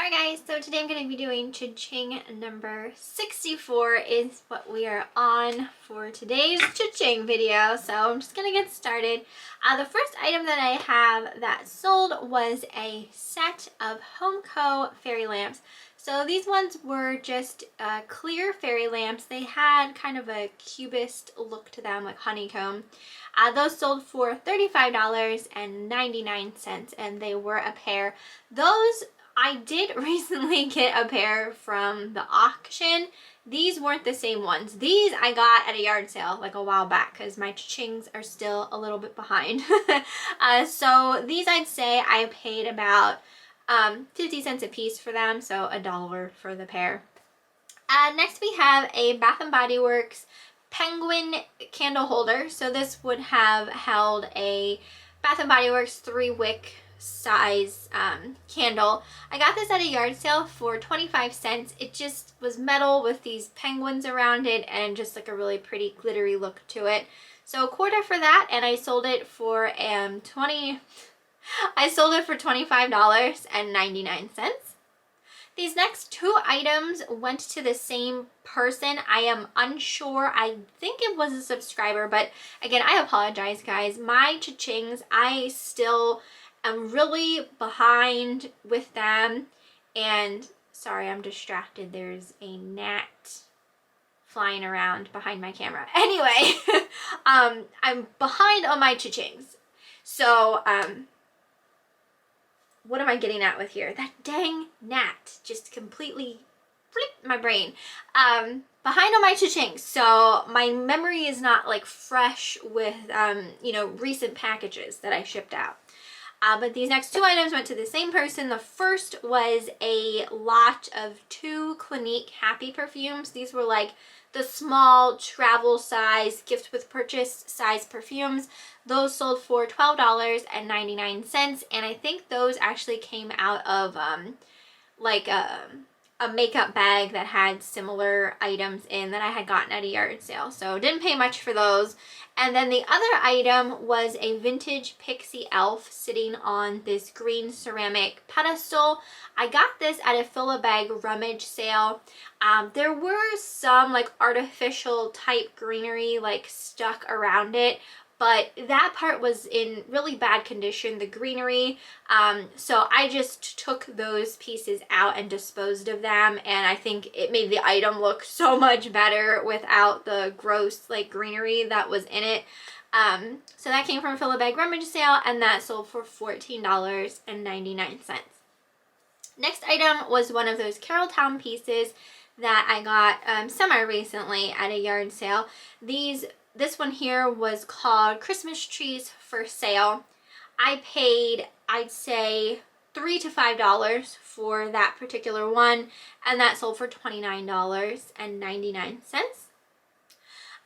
Alright guys, so today I'm going to be doing Cha-Ching number 64 is what we are on for today's Cha-Ching video. So I'm just going to get started. The first item that I have that sold was a set of Homeco fairy lamps. So these ones were just clear fairy lamps. They had kind of a look to them, like honeycomb. Those sold for $35.99 and they were a pair. Those I did recently get a pair from the auction. These weren't the same ones. These I got at a yard sale like a while back because my Cha-Chings are still a little bit behind. So these I'd say I paid about 50 cents a piece for them, so $1 for the pair. Next we have a Bath & Body Works penguin candle holder. So this would have held a Bath & Body Works 3-wick size candle. I got this at a yard sale for 25 cents. It just was metal with these penguins around it and just like a really pretty glittery look to it. So $1 for that, and I sold it for $25.99. These next two items went to the same person. I am unsure. I think it was a subscriber, but again, I apologize guys. My Cha-Chings, I still I'm really behind with them, and sorry, I'm distracted. There's a gnat flying around behind my camera. Anyway, I'm behind on my Cha-Chings. So, what am I getting at with here? That dang gnat just completely flipped my brain. Behind on my Cha-Chings. So my memory is not like fresh with, you know, recent packages that I shipped out. But these next two items went to the same person. The first was a lot of 2 Clinique Happy perfumes. These were like the small travel size, gift with purchase size perfumes. Those sold for $12.99, and I think those actually came out of like a makeup bag that had similar items in that I had gotten at a yard sale. So didn't pay much for those. And then the other item was a vintage pixie elf sitting on this green ceramic pedestal. I got this at a fill-a-bag rummage sale. There were some like artificial type greenery like stuck around it, but that part was in really bad condition, the greenery. So I just took those pieces out and disposed of them, and I think it made the item look so much better without the gross like greenery that was in it. So that came from a fill-a-bag rummage sale, and that sold for $14.99. Next item was one of those Carrolltown pieces that I got semi-recently at a yard sale. This one here was called Christmas Trees for Sale. I paid, I'd say, $3 to $5 for that particular one, and that sold for $29.99.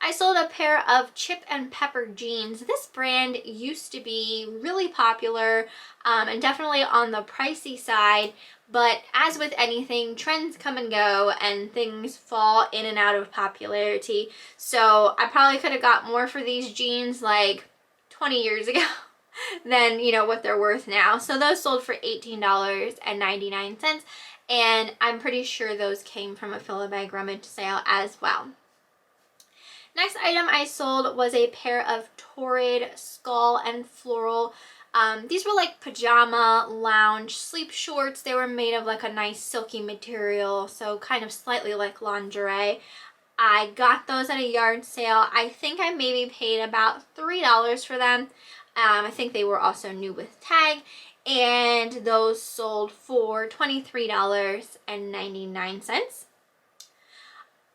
I sold a pair of Chip and Pepper jeans. This brand used to be really popular and definitely on the pricey side, but as with anything, trends come and go and things fall in and out of popularity. So I probably could have got more for these jeans like 20 years ago than, you know, what they're worth now. So those sold for $18.99, and I'm pretty sure those came from a fill-a-bag rummage sale as well. Next item I sold was a pair of Torrid Skull and Floral. These were like pajama lounge sleep shorts. They were made of like a nice silky material, so kind of slightly like lingerie. I got those at a yard sale. I think I maybe paid about $3 for them. I think they were also new with tag, and those sold for $23.99.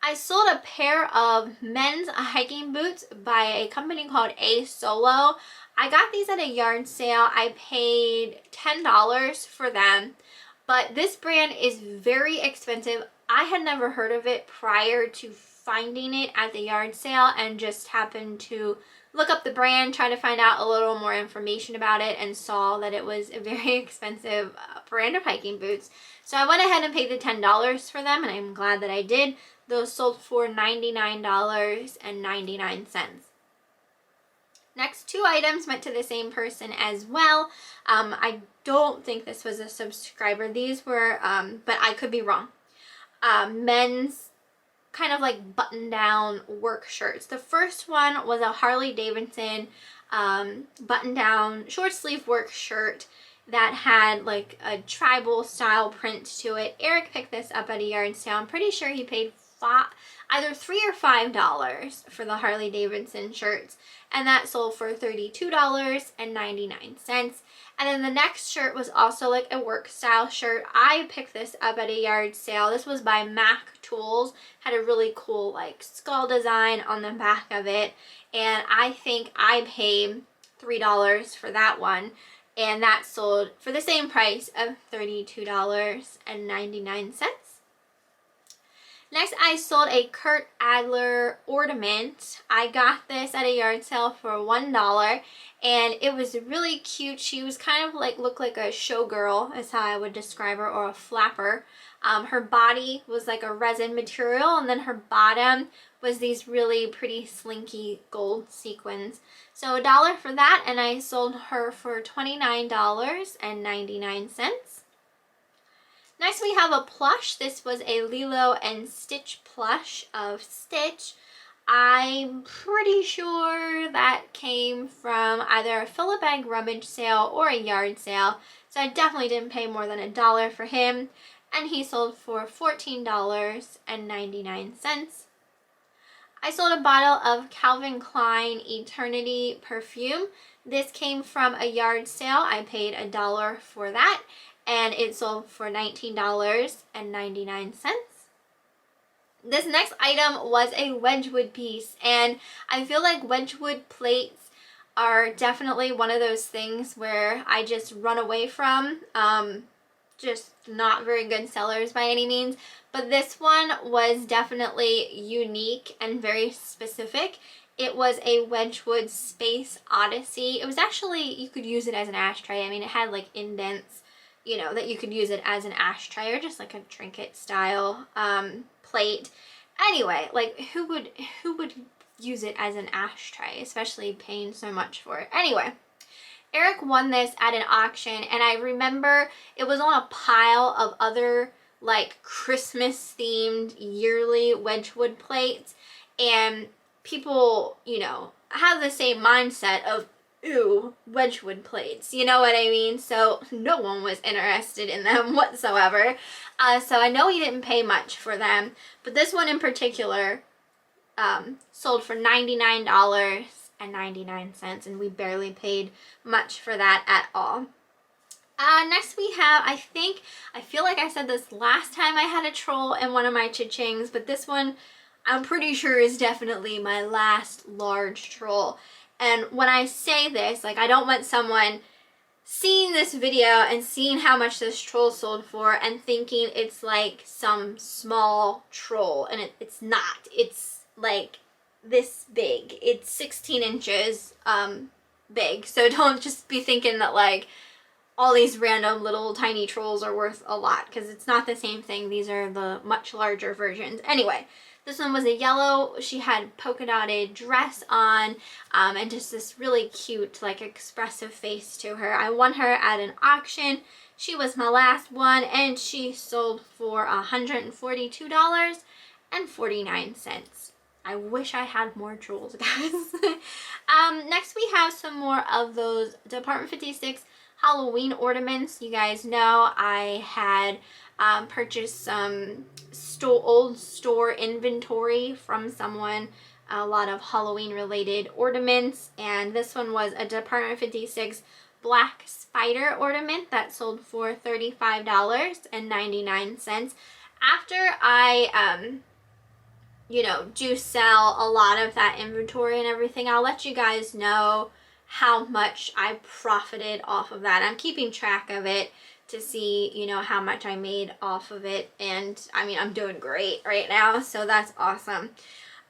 I sold a pair of men's hiking boots by a company called A Solo. I got these at a yard sale. I paid $10 for them, but this brand is very expensive. I had never heard of it prior to finding it at the yard sale, and just happened to look up the brand, try to find out a little more information about it, and saw that it was a very expensive brand of hiking boots. So I went ahead and paid the $10 for them, and I'm glad that I did. Those sold for $99.99. Next two items went to the same person as well. I don't think this was a subscriber. These were, but I could be wrong. Men's kind of like button-down work shirts. The first one was a Harley Davidson button-down short sleeve work shirt that had like a tribal style print to it. Eric picked this up at a yard sale. I'm pretty sure he paid either $3 or $5 for the Harley Davidson shirts, and that sold for $32.99. And then the next shirt was also like a work style shirt. I picked this up at a yard sale. This was by Mac Tools. Had a really cool like skull design on the back of it, and I think I paid $3 for that one, and that sold for the same price of $32.99. Next, I sold a Kurt Adler ornament. I got this at a yard sale for $1, and it was really cute. She was kind of like, looked like a showgirl is how I would describe her, or a flapper. Her body was like a resin material, and then her bottom was these really pretty slinky gold sequins. So $1 for that, and I sold her for $29.99. Next we have a plush. This was a Lilo and Stitch plush of Stitch. I'm pretty sure that came from either a fill a bag rummage sale or a yard sale, so I definitely didn't pay more than $1 for him, and he sold for $14.99. I sold a bottle of Calvin Klein Eternity perfume. This came from a yard sale. I paid $1 for that, and it sold for $19.99. This next item was a Wedgwood piece, and I feel like Wedgwood plates are definitely one of those things where I just run away from. Just not very good sellers by any means, but this one was definitely unique and very specific. It was a Wedgwood Space Odyssey. It was actually, you could use it as an ashtray. I mean, it had like indents, you know, that you could use it as an ashtray or just like a trinket style plate. Anyway, like who would use it as an ashtray, especially paying so much for it? Anyway, Eric won this at an auction, and I remember it was on a pile of other like Christmas themed yearly Wedgwood plates, and people, you know, have the same mindset of, ooh, Wedgwood plates, you know what I mean? So no one was interested in them whatsoever. So I know he didn't pay much for them, but this one in particular sold for $99.99, and we barely paid much for that at all. Next we have, I feel like I said this last time I had a troll in one of my cha-chings, but this one I'm pretty sure is definitely my last large troll. And when I say this, like, I don't want someone seeing this video and seeing how much this troll sold for and thinking it's like some small troll, and it's not. It's like this big. It's 16 inches big. So don't just be thinking that like all these random little tiny trolls are worth a lot, because it's not the same thing. These are the much larger versions. Anyway, this one was a yellow. She had polka dotted dress on, and just this really cute, like, expressive face to her. I won her at an auction. She was my last one, and she sold for $142.49. I wish I had more jewels, guys. Next we have some more of those Department 56 Halloween ornaments. You guys know I had purchased some old store inventory from someone, a lot of Halloween related ornaments, and this one was a Department 56 black spider ornament that sold for $35.99. After I you know, do sell a lot of that inventory and everything, I'll let you guys know how much I profited off of that. I'm keeping track of it to see, you know, how much I made off of it, and I mean, I'm doing great right now, so that's awesome.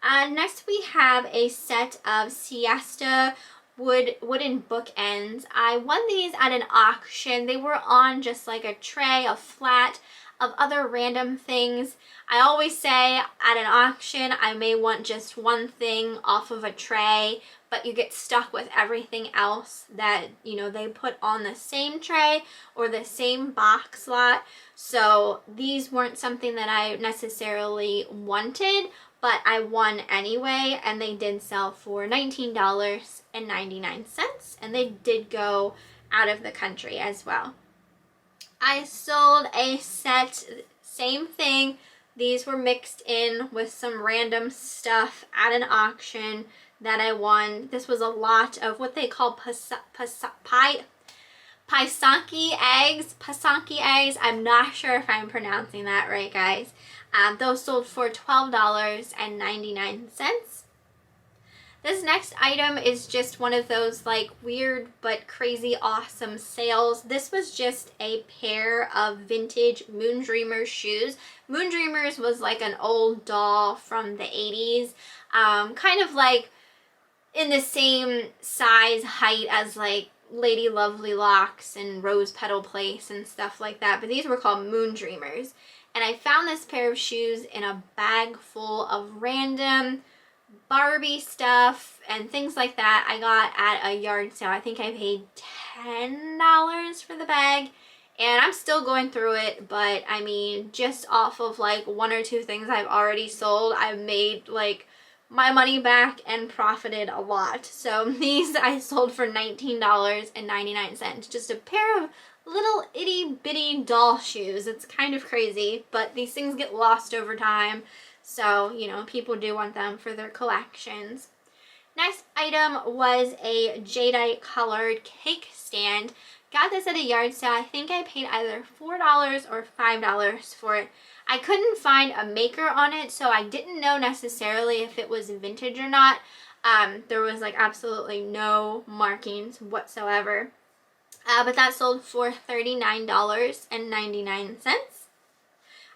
Next we have a set of siesta wooden bookends. I won these at an auction. They were on just like a tray, a flat of other random things. I always say at an auction I may want just one thing off of a tray, but you get stuck with everything else that, you know, they put on the same tray or the same box lot. So these weren't something that I necessarily wanted, but I won anyway, and they did sell for $19.99, and they did go out of the country as well. I sold a set, same thing. These were mixed in with some random stuff at an auction that I won. This was a lot of what they call Pisaki eggs. I'm not sure if I'm pronouncing that right, guys. Those sold for $12.99. This next item is just one of those like weird but crazy awesome sales. This was just a pair of vintage Moondreamers shoes. Moondreamers was like an old doll from the 80s, kind of like in the same size, height as like Lady Lovely Locks and Rose Petal Place and stuff like that, but these were called Moondreamers. And I found this pair of shoes in a bag full of random Barbie stuff and things like that I got at a yard sale. I think I paid $10 for the bag, and I'm still going through it, but I mean, just off of like one or two things I've already sold, I've made like my money back and profited a lot. So these I sold for $19.99. Just a pair of little itty bitty doll shoes. It's kind of crazy, but these things get lost over time. So, you know, people do want them for their collections. Next item was a jadeite colored cake stand. Got this at a yard sale. I think I paid either $4 or $5 for it. I couldn't find a maker on it, so I didn't know necessarily if it was vintage or not. There was like absolutely no markings whatsoever. But that sold for $39.99.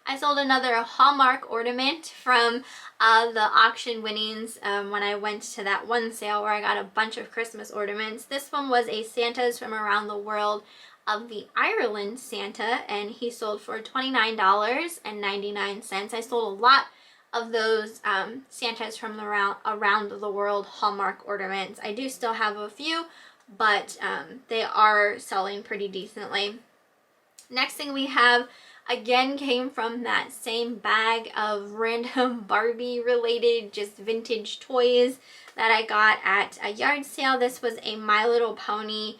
I sold another Hallmark ornament from the auction winnings when I went to that one sale where I got a bunch of Christmas ornaments. This one was a Santa's from around the world of the Ireland Santa, and he sold for $29.99. I sold a lot of those Santas from around the world Hallmark ornaments. I do still have a few, but they are selling pretty decently. Next thing we have again came from that same bag of random Barbie related just vintage toys that I got at a yard sale. This was a My Little Pony,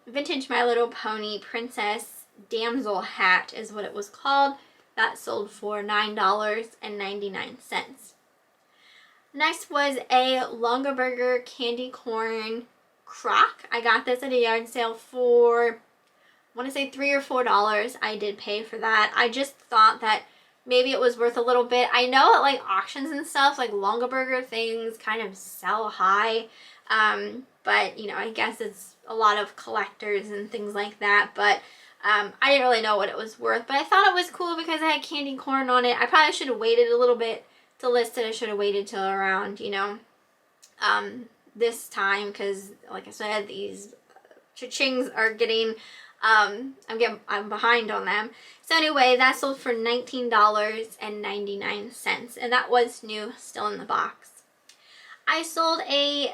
vintage My Little Pony princess damsel hat is what it was called. That sold for $9.99. Next was a Longaberger candy corn crock. I got this at a yard sale for, I want to say $3 or $4. I did pay for that. I just thought that maybe it was worth a little bit. I know at like auctions and stuff, like Longaberger things kind of sell high. But you know, I guess it's a lot of collectors and things like that. But I didn't really know what it was worth. But I thought it was cool because it had candy corn on it. I probably should have waited a little bit to list it. I should have waited till around, you know, this time, because like I said, these cha-chings are getting I'm behind on them. So anyway, that sold for $19.99, and that was new, still in the box. I sold a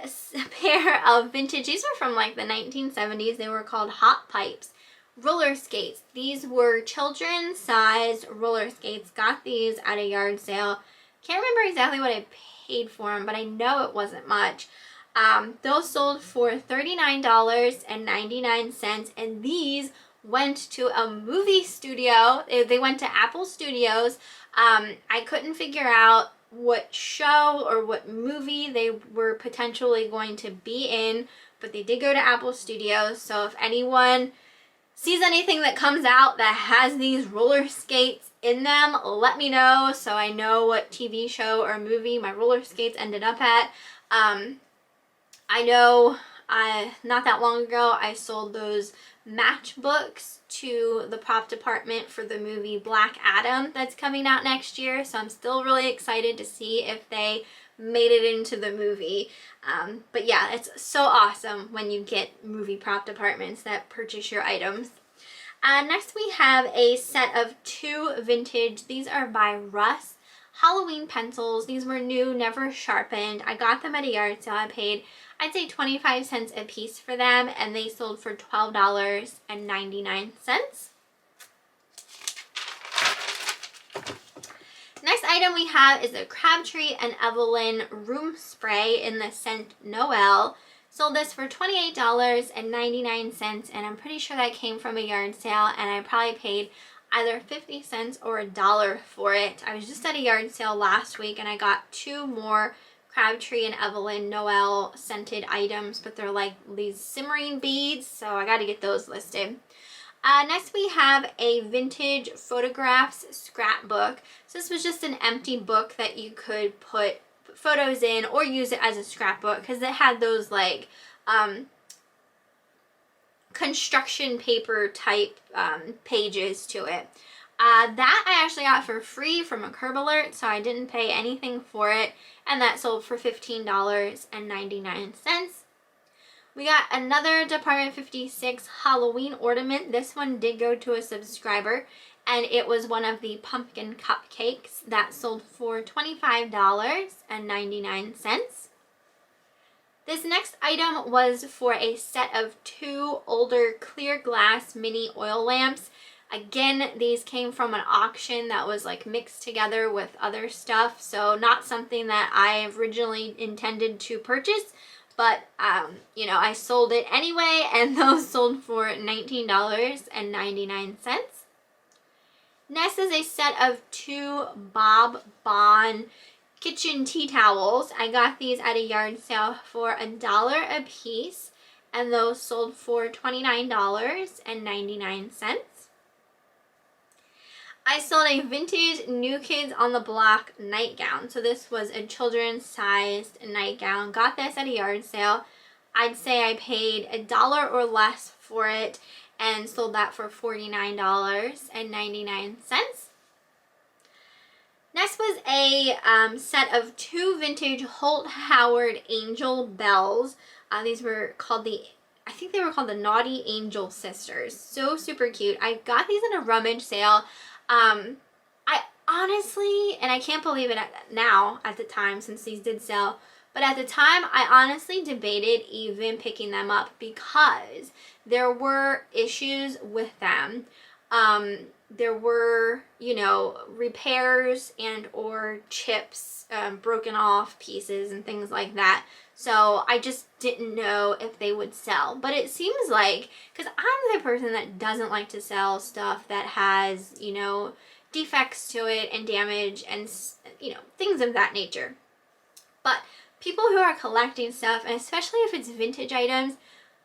pair of vintage, these were from like the 1970s, they were called Hot Pipes roller skates. These were children's sized roller skates. Got these at a yard sale. Can't remember exactly what I paid for them, but I know it wasn't much. Those sold for $39.99, and these went to a movie studio. They went to Apple Studios. I couldn't figure out what show or what movie they were potentially going to be in, but they did go to Apple Studios. So if anyone sees anything that comes out that has these roller skates in them, let me know so I know what TV show or movie my roller skates ended up at. I know not that long ago I sold those matchbooks to the prop department for the movie Black Adam that's coming out next year, so I'm still really excited to see if they made it into the movie. But yeah, it's so awesome when you get movie prop departments that purchase your items. Next we have a set of 2 vintage, these are by Russ, Halloween pencils. These were new, never sharpened. I got them at a yard sale. I paid, I'd say 25 cents a piece for them, and they sold for $12.99. Next item we have is a Crabtree and Evelyn room spray in the scent Noel. Sold this for $28.99, and I'm pretty sure that came from a yard sale, and I probably paid either 50 cents or $1 for it. I was just at a yard sale last week, and I got 2 more Crabtree and Evelyn Noel scented items, but they're like these simmering beads, so I got to get those listed. Next we have a vintage photographs scrapbook. So this was just an empty book that you could put photos in or use it as a scrapbook, because it had those like construction paper type pages to it. That I actually got for free from a Curb Alert, so I didn't pay anything for it, and that sold for $15.99. We got another Department 56 Halloween ornament. This one did go to a subscriber, and it was one of the pumpkin cupcakes that sold for $25.99. This next item was for a set of 2 older clear glass mini oil lamps. Again, these came from an auction that was like mixed together with other stuff, so not something that I originally intended to purchase, but you know, I sold it anyway, and those sold for $19.99. Next is a set of 2 Bob Bon kitchen tea towels. I got these at a yard sale for $1 a piece, and those sold for $29.99. I sold a vintage New Kids on the Block nightgown. So this was a children's sized nightgown. Got this at a yard sale. I'd say I paid $1 or less for it, and sold that for $49.99. Next was a set of 2 vintage Holt Howard Angel bells. These were called I think they were called the Naughty Angel Sisters. So super cute. I got these in a rummage sale. I honestly, and I can't believe it now at the time since these did sell, but at the time I honestly debated even picking them up because there were issues with them. There were, you know, repairs and or chips, broken off pieces and things like that. So I just didn't know if they would sell. But it seems like, because I'm the person that doesn't like to sell stuff that has, you know, defects to it and damage and, you know, things of that nature. But people who are collecting stuff, and especially if it's vintage items,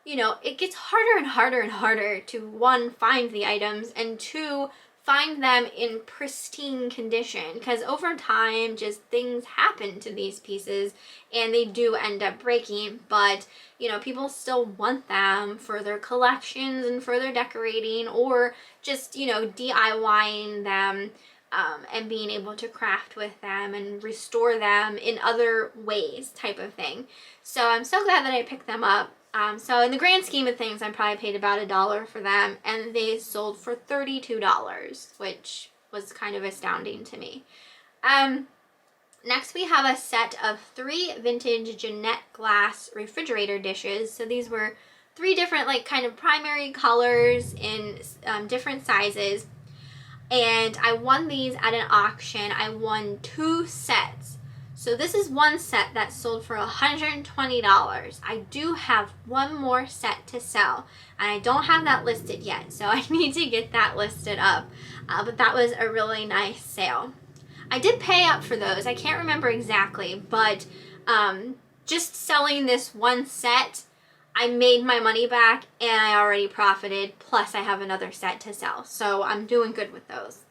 you know, it gets harder and harder and harder to, 1, find the items, and 2, find them in pristine condition, because over time just things happen to these pieces and they do end up breaking, but you know, people still want them for their collections and for their decorating, or just, you know, DIYing them and being able to craft with them and restore them in other ways type of thing. So I'm so glad that I picked them up. So in the grand scheme of things, I probably paid about $1 for them, and they sold for $32, which was kind of astounding to me. Next we have a set of 3 vintage Jeanette glass refrigerator dishes. So these were 3 different like kind of primary colors in different sizes, and I won these at an auction. I won 2 sets. So this is one set that sold for $120. I do have one more set to sell, and I don't have that listed yet, so I need to get that listed up. But that was a really nice sale. I did pay up for those. I can't remember exactly, but just selling this one set, I made my money back, and I already profited, plus I have another set to sell. So I'm doing good with those.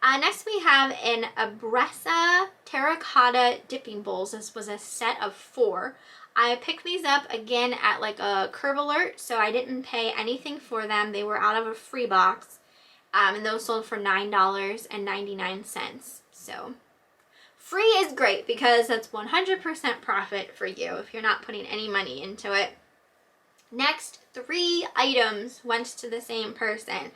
Next we have an Abressa terracotta dipping bowls. This was a set of 4. I picked these up again at like a Curb Alert, so I didn't pay anything for them. They were out of a free box, and those sold for $9.99. So Free is great because that's 100% profit for you if you're not putting any money into it. Next, 3 items went to the same person.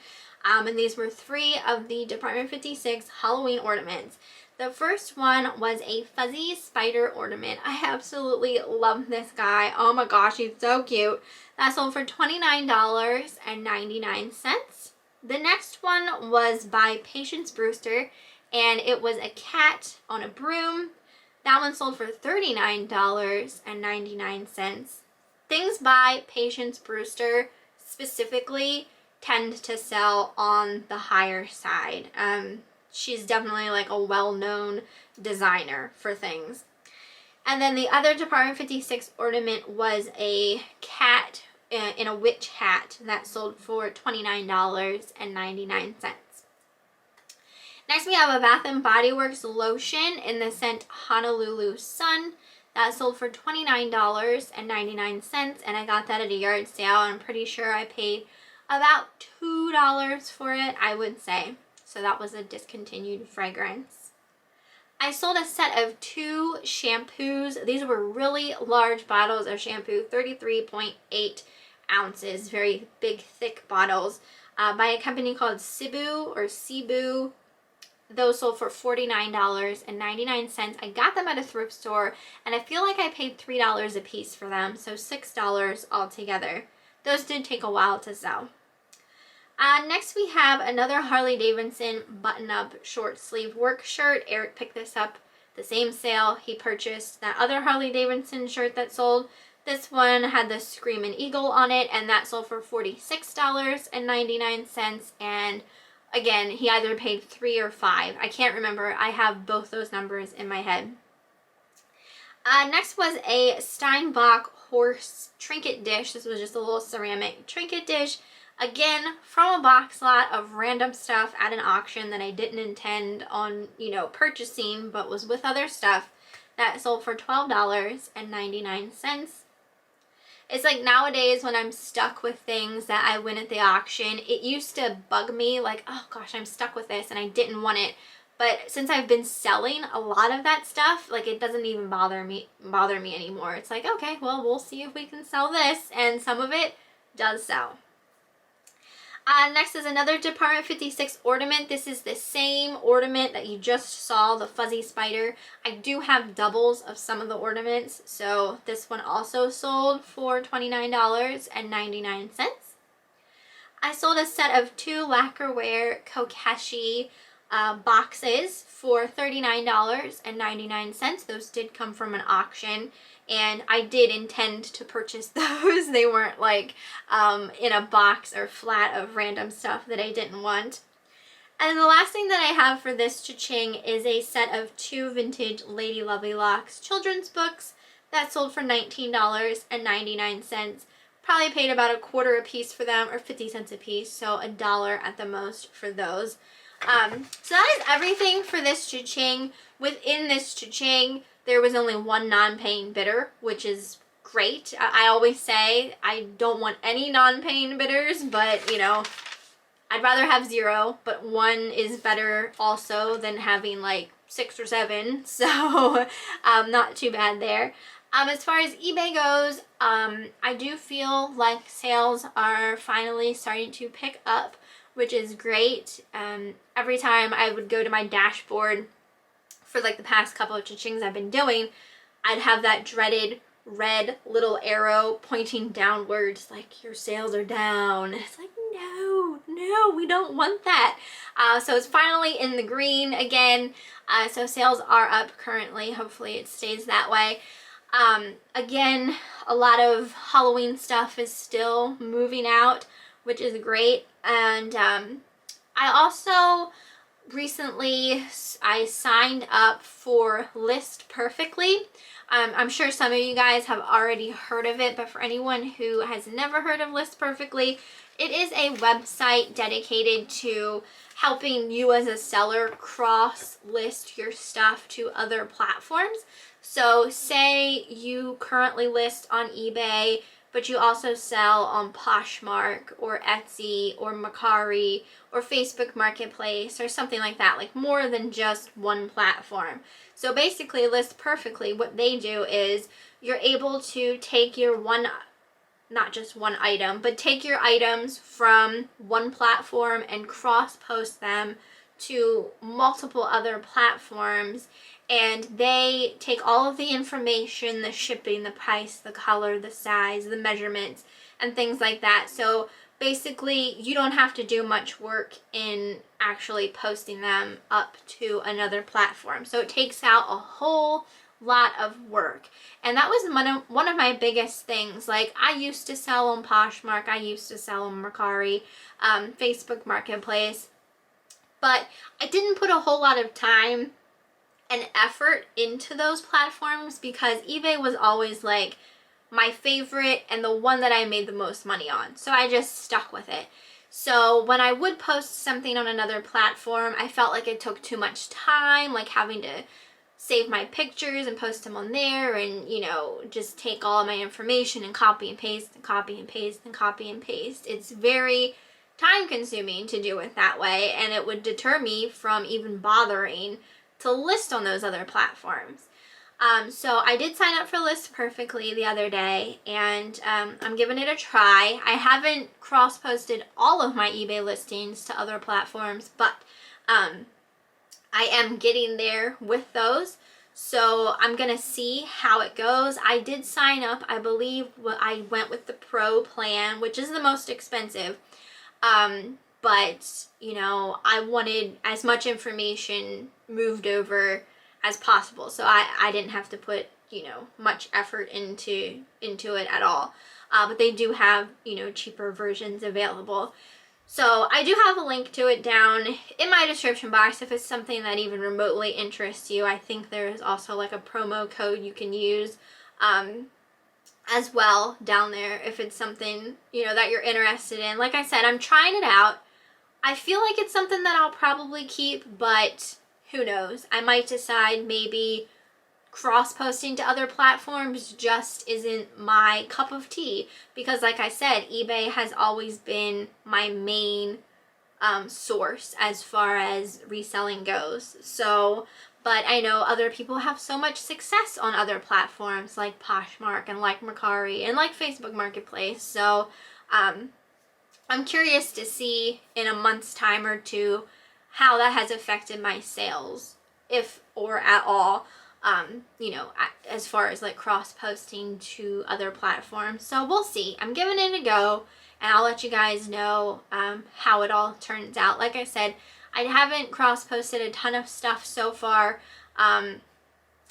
And these were 3 of the Department 56 Halloween ornaments. The first one was a fuzzy spider ornament. I absolutely love this guy. Oh my gosh, he's so cute. That sold for $29.99. The next one was by Patience Brewster, and it was a cat on a broom. That one sold for $39.99. Things by Patience Brewster specifically tend to sell on the higher side. She's definitely like a well-known designer for things. And then the other Department 56 ornament was a cat in a witch hat that sold for $29.99. Next, we have a Bath & Body Works lotion in the scent Honolulu Sun. That sold for $29.99, and I got that at a yard sale. I'm pretty sure I paid about $2 for it, I would say. So that was a discontinued fragrance. I sold a set of 2 shampoos. These were really large bottles of shampoo, 33.8 ounces, very big, thick bottles, by a company called Cebu. Those sold for $49.99. I got them at a thrift store, and I feel like I paid $3 a piece for them, so $6 altogether. Those did take a while to sell. Next, we have another Harley Davidson button-up short sleeve work shirt. Eric picked this up the same sale. He purchased that other Harley Davidson shirt that sold. This one had the Screamin' Eagle on it, and that sold for $46.99. And again, he either paid $3 or $5. I can't remember. I have both those numbers in my head. Next was a Steinbach horse trinket dish. This was just a little ceramic trinket dish. Again, from a box lot of random stuff at an auction that I didn't intend on, purchasing, but was with other stuff. That sold for $12.99. It's like nowadays when I'm stuck with things that I win at the auction, it used to bug me like, oh gosh, I'm stuck with this and I didn't want it. But since I've been selling a lot of that stuff, like it doesn't even bother me anymore. It's like, okay, well, we'll see if we can sell this, and some of it does sell. Next is another Department 56 ornament. This is the same ornament that you just saw, the fuzzy spider. I do have doubles of some of the ornaments, so this one also sold for $29.99. I sold a set of 2 lacquerware kokeshi boxes for $39.99. Those did come from an auction, and I did intend to purchase those. They weren't like in a box or flat of random stuff that I didn't want. And the last thing that I have for this cha-ching is a set of 2 vintage Lady Lovely Locks children's books that sold for $19.99. Probably paid about $1.25 a piece for them, or 50 cents a piece, so $1 at the most for those. So that is everything for this cha-ching. Within this cha-ching, there was only 1 non-paying bidder, which is great. I always say I don't want any non-paying bidders, but I'd rather have 0, but 1 is better also than having like 6 or 7, so not too bad there. As far as eBay goes, I do feel like sales are finally starting to pick up, which is great. Every time I would go to my dashboard for like the past couple of cha-chings I've been doing, I'd have that dreaded red little arrow pointing downwards, like your sales are down. It's like, no, we don't want that. So it's finally in the green again. So sales are up currently. Hopefully it stays that way. Again, a lot of Halloween stuff is still moving out, which is great. And I also recently signed up for List Perfectly. I'm sure some of you guys have already heard of it, but for anyone who has never heard of List Perfectly, it is a website dedicated to helping you as a seller cross-list your stuff to other platforms. So say you currently list on eBay, but you also sell on Poshmark or Etsy or Mercari or Facebook Marketplace or something like that, like more than just one platform. So basically, List Perfectly, what they do is you're able to take your not just one item, but take your items from one platform and cross-post them to multiple other platforms, and they take all of the information, the shipping, the price, the color, the size, the measurements, and things like that. So basically, you don't have to do much work in actually posting them up to another platform. So it takes out a whole lot of work. And that was one of my biggest things. Like, I used to sell on Poshmark, I used to sell on Mercari, Facebook Marketplace, but I didn't put a whole lot of time and effort into those platforms because eBay was always like my favorite and the one that I made the most money on. So I just stuck with it. So when I would post something on another platform, I felt like it took too much time, like having to save my pictures and post them on there and, you know, just take all of my information and copy and paste and copy and paste and copy and paste. It's very time consuming to do it that way, and it would deter me from even bothering to list on those other platforms. So I did sign up for List Perfectly the other day, and I'm giving it a try. I haven't cross-posted all of my eBay listings to other platforms, but I am getting there with those. So I'm going to see how it goes. I did sign up, I believe I went with the Pro plan, which is the most expensive. But, you know, I wanted as much information moved over as possible. So I didn't have to put, you know, much effort into it at all. But they do have, you know, cheaper versions available. So I do have a link to it down in my description box if it's something that even remotely interests you. I think there's also like a promo code you can use as well down there if it's something, you know, that you're interested in. Like I said, I'm trying it out. I feel like it's something that I'll probably keep, but who knows? I might decide maybe cross-posting to other platforms just isn't my cup of tea, because like I said, eBay has always been my main source as far as reselling goes. So, but I know other people have so much success on other platforms like Poshmark and like Mercari and like Facebook Marketplace. So I'm curious to see in a month's time or two how that has affected my sales, if or at all. You know, as far as like cross-posting to other platforms. So we'll see. I'm giving it a go, and I'll let you guys know how it all turns out. Like I said, I haven't cross-posted a ton of stuff so far.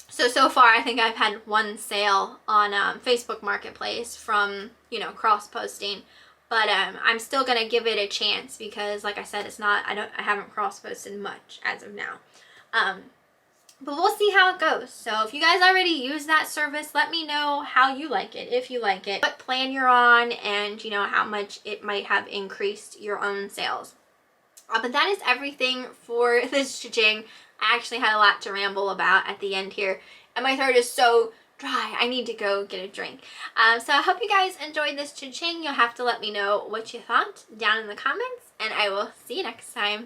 So far I think I've had one sale on Facebook Marketplace from, you know, cross-posting. But I'm still going to give it a chance because, like I said, I haven't cross-posted much as of now. But we'll see how it goes. So if you guys already use that service, let me know how you like it, if you like it, what plan you're on, and, you know, how much it might have increased your own sales. But that is everything for this CHING. I actually had a lot to ramble about at the end here, and my throat is so dry. I need to go get a drink. So I hope you guys enjoyed this CHING. You'll have to let me know what you thought down in the comments, and I will see you next time.